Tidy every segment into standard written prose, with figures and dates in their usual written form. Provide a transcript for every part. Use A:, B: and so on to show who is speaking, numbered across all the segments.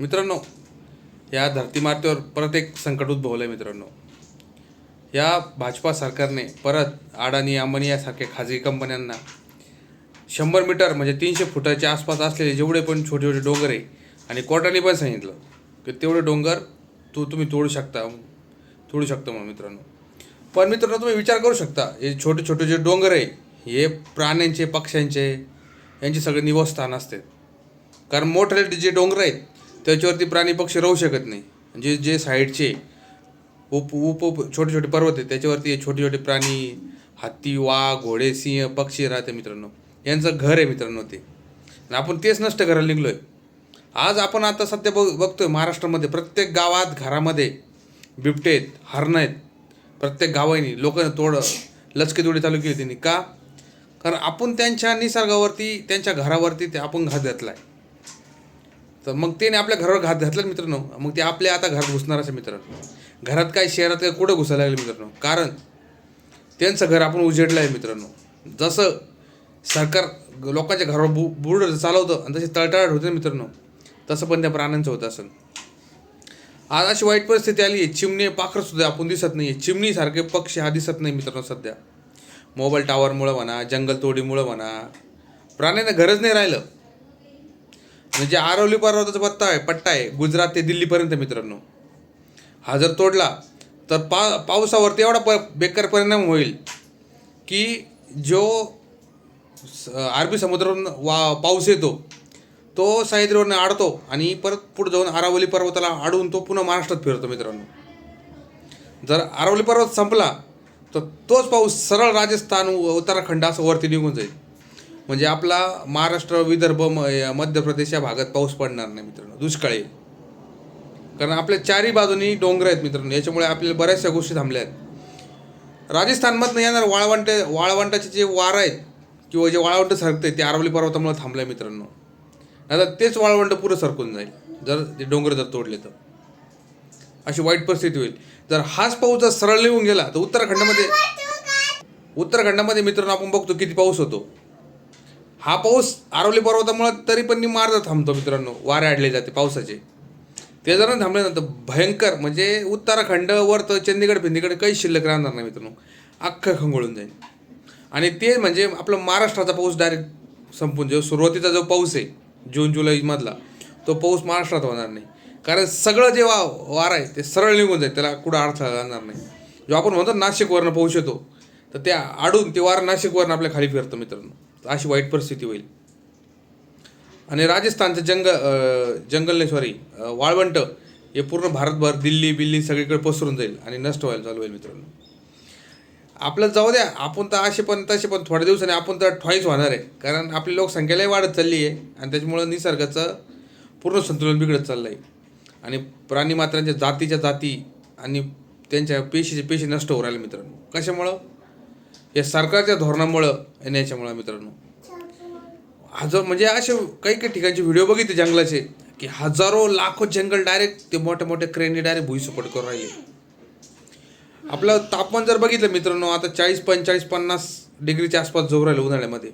A: मित्रांनो, या धरती मातेवर परत एक संकट उद्भवलं आहे. मित्रांनो, या भाजपा सरकारने परत अडाणी अंबानी यासारख्या खाजगी कंपन्यांना 100 मीटर म्हणजे 300 फुटाच्या आसपास असलेले जेवढे पण छोटे छोटे डोंगर आहे, आणि कोर्टाने पण सांगितलं की तेवढे डोंगर तुम्ही तोडू शकता म्हणून. मित्रांनो, पण मित्रांनो, तुम्ही विचार करू शकता, हे छोटे छोटे जे डोंगर आहे हे प्राण्यांचे, पक्ष्यांचे, यांचे सगळे निवासस्थान असते. कारण मोठे जे डोंगर आहेत त्याच्यावरती प्राणी पक्षी राहू शकत नाही. जे जे साईडचे छोटे छोटे पर्वत आहेत त्याच्यावरती छोटे छोटे प्राणी, हत्ती, वाघ, घोडे, सिंह, पक्षी राहते. मित्रांनो, यांचं घर आहे मित्रांनो ते, आणि आपण तेच नष्ट करायला निघलो आहे. आज आपण आता सध्या बघतोय महाराष्ट्रामध्ये प्रत्येक गावात, घरामध्ये बिबटे आहेत, हरणं आहेत. प्रत्येक गावांनी लोकांना लचकेतोडी चालू केली त्यांनी. का? कारण आपण त्यांच्या निसर्गावरती, त्यांच्या घरावरती ते आपण घात घातला आहे. तर मग त्याने आपल्या घरावर घात घातला मित्रांनो, मग ते आपल्या आता घरात घुसणार असे. मित्रांनो, घरात काय, शहरात काय, कुठं घुसायला लागले मित्रांनो? कारण त्यांचं घर आपण उजेडलं आहे. मित्रांनो, जसं सरकार लोकांच्या घरावर बुलडोझर चालवतं आणि तशी तळतळाट होते मित्रांनो, तसं पण त्या प्राण्यांचं होतं असं. आज अशी वाईट परिस्थिती आली आहे, चिमणी पाखरंसुद्धा आपण दिसत नाही आहे. चिमणीसारखे पक्षी हा दिसत नाही मित्रांनो सध्या. मोबाईल टावरमुळं म्हणा, जंगलतोडीमुळं म्हणा, प्राण्यांना गरज नाही राहिलं. म्हणजे आरवली पर्वताचा पट्टा आहे गुजरात ते दिल्लीपर्यंत. मित्रांनो, हा जर तोडला तर पावसावरती एवढा बेकार परिणाम होईल की जो अरबी समुद्रावरून पाऊस येतो तो सह्याद्रीवरून अडतो आणि परत पुढे जाऊन अरावली पर्वताला अडवून तो पुन्हा महाराष्ट्रात फिरतो. मित्रांनो, जर अरावली पर्वत संपला तर तोच पाऊस सरळ राजस्थान, उत्तराखंड असं वरती निघून जाईल. म्हणजे आपला महाराष्ट्र, विदर्भ, मध्य प्रदेश या भागात पाऊस पडणार नाही मित्रांनो, दुष्काळ येईल. कारण आपल्या चारही बाजूनी डोंगर आहेत मित्रांनो, याच्यामुळे आपल्याला बऱ्याचशा गोष्टी थांबल्या आहेत. राजस्थानमधनं येणार वाळवंटाचे जे वारं आहेत किंवा जे वाळवंट सरकते ते अरावली पर्वतामुळे थांबलं आहे मित्रांनो. आता तेच वाळवंट पुरं सरकून जाईल जर ते डोंगर जर तोडले तर. अशी वाईट परिस्थिती होईल. जर हाच पाऊस जर सरळ निघून गेला तर उत्तराखंडामध्ये मित्रांनो आपण बघतो किती पाऊस होतो. हा पाऊस अरावली पर्वतामुळे तरी पण मार्ग थांबतो मित्रांनो, वारे आडले जाते पावसाचे. ते जर थांबले नंतर भयंकर, म्हणजे उत्तराखंड वर तर चंदीगड काही शिल्लक राहणार नाही मित्रांनो, अख्खं खंगोळून जाईल. आणि ते म्हणजे आपला महाराष्ट्राचा पाऊस डायरेक्ट संपून, जो सुरुवातीचा जो पाऊस आहे जून जुलैमधला, तो पाऊस महाराष्ट्रात होणार नाही. कारण सगळं जे वार आहे ते सरळ निघून जाईल, त्याला कुठं अडथळा जाणार नाही. जो आपण म्हणतो नाशिकवरनं पाऊस येतो तर त्या आडून ते वार नाशिकवरनं आपल्या खाली फिरतं मित्रांनो. अशी वाईट परिस्थिती होईल. आणि राजस्थानचं जंगल नाही, सॉरी, वाळवंट हे पूर्ण भारतभर, दिल्ली सगळीकडे पसरून जाईल आणि नष्ट व्हायला चालू होईल. मित्रांनो, आपल्याला जाऊ द्या, आपण तर तसे पण थोड्या दिवसांनी आपण तर ठॉईच होणार आहे. कारण आपली लोकसंख्यालाही वाढत चालली आहे आणि त्याच्यामुळं निसर्गाचं पूर्ण संतुलन बिघडत चाललं आहे. आणि प्राणीमात्रांच्या जातीच्या जाती आणि त्यांच्या पेशी नष्ट होऊ राहिले मित्रांनो. कशामुळं? या सरकारच्या धोरणामुळं आणि याच्यामुळं मित्रांनो. म्हणजे असे काही ठिकाणचे व्हिडिओ बघितले जंगलाचे, की हजारो लाखो जंगल डायरेक्ट ते मोठ्या क्रेनने डायरेक्ट भुईसपाट करून राहिले. आपलं तापमान जर बघितलं मित्रांनो, आता 40, 45, 50 डिग्रीच्या आसपास जाऊ राहिलं उन्हाळ्यामध्ये.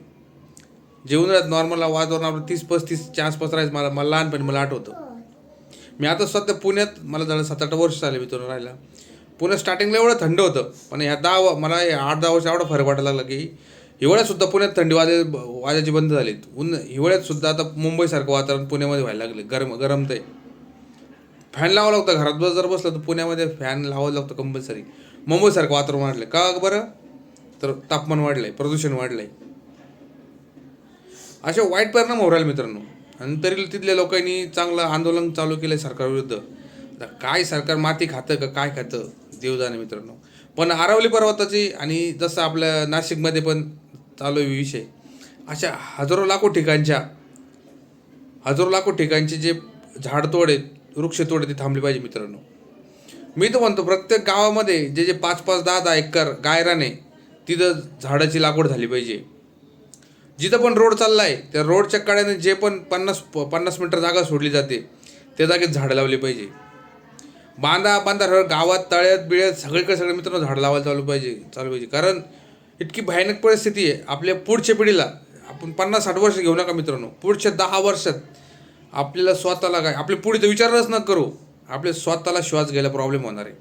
A: जे उन्हाळ्यात नॉर्मल वातावरण आपलं 30-35च्या आसपास राहायचं. मला लहानपणी मला आठवतं. मी आता सध्या पुण्यात, मला झालं 7-8 वर्ष झाले मित्रांनो राहायला. पुण्यात स्टार्टिंगला एवढं थंड होतं, पण मला 8-10 वर्ष एवढा फरक वाटायला लागला की हिवाळ्यातसुद्धा पुण्यात थंडी वाजायची बंद झालीत. हिवाळ्यातसुद्धा आता मुंबईसारखं वातावरण पुण्यामध्ये व्हायला लागले. गरम ते फॅन लावावं लागतं. घरात जर बसलं तर पुण्यामध्ये फॅन लावावं लागतं कंपल्सरी. मुंबईसारखं वातावरण वाढलं का बरं? तर तापमान वाढलं आहे, प्रदूषण वाढलं आहे. असे वाईट परिणाम होऊ राहिले मित्रांनो. आणि तरी तिथल्या लोकांनी चांगलं आंदोलन चालू केलं आहे सरकारविरुद्ध. तर काय सरकार माती खातं का काय खातं देव जाणे मित्रांनो. पण अरावली पर्वताची आणि जसं आपल्या नाशिकमध्ये पण चालू आहे विषय, अशा हजारो लाखो ठिकाणचे जे झाडतोड आहेत, वृक्षतोड आहे, ती थांबली पाहिजे मित्रांनो. मी तर म्हणतो प्रत्येक गावामध्ये जे 5-5, 10-10 एकर गायराने, तिथं झाडाची लागवड झाली पाहिजे. जिथं पण रोड चालला आहे त्या रोडच्या कड्याने जे पण 50 मीटर जागा सोडली जाते त्या जागेत झाडं लावली पाहिजे. बांधा गावात, तळ्यात, बिळ्यात सगळे मित्रांनो झाडं लावायला चालू पाहिजे. कारण इतकी भयानक परिस्थिती आहे. आपल्या पुढच्या पिढीला आपण 50-60 वर्ष घेऊ नका मित्रांनो, पुढच्या 10 वर्षात आपल्याला स्वतःला काय आपल्या पुढे तर विचारच न करू, आपल्या स्वतःला श्वास घ्यायला प्रॉब्लेम होणार आहे.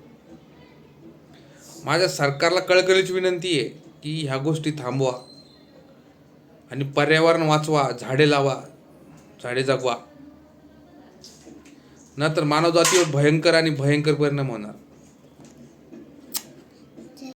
A: माझ्या सरकारला कळकळीची विनंती आहे की ह्या गोष्टी थांबवा आणि पर्यावरण वाचवा, झाडे लावा, झाडे जगवा, नंतर मानवजातीवर भयंकर आणि भयंकर परिणाम होणार.